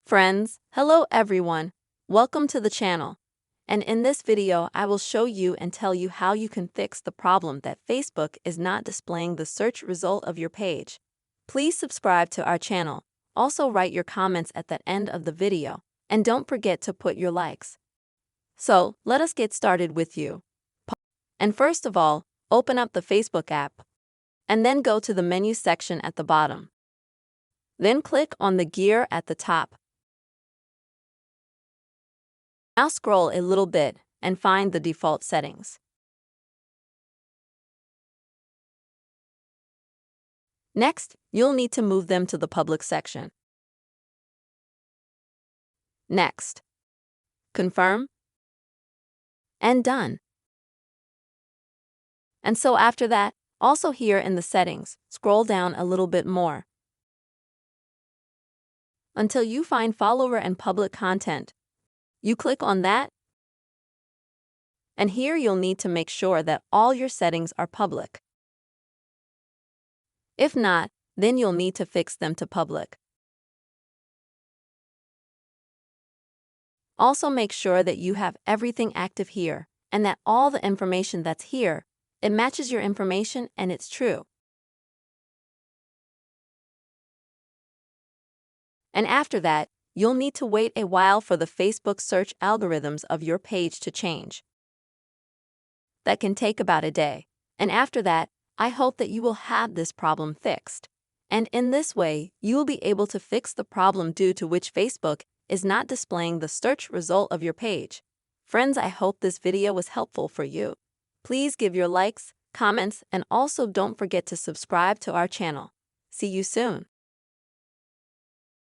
Friends, hello everyone. Welcome to the channel. And in this video, I will show you and tell you how you can fix the problem that Facebook is not displaying the search result of your page. Please subscribe to our channel. Also write your comments at the end of the video. And don't forget to put your likes. So, let us get started with you. And first of all, open up the Facebook app. And then go to the menu section at the bottom. Then click on the gear at the top. Now scroll a little bit and find the default settings. Next, you'll need to move them to the public section. Next, confirm, and done. And so after that, also here in the settings, scroll down a little bit more until you find follower and public content. You click on that, and here you'll need to make sure that all your settings are public. If not, then you'll need to fix them to public. Also make sure that you have everything active here, and that all the information that's here, it matches your information and it's true. And after that, you'll need to wait a while for the Facebook search algorithms of your page to change. That can take about a day. And after that, I hope that you will have this problem fixed. And in this way, you will be able to fix the problem due to which Facebook is not displaying the search result of your page. Friends, I hope this video was helpful for you. Please give your likes, comments, and also don't forget to subscribe to our channel. See you soon.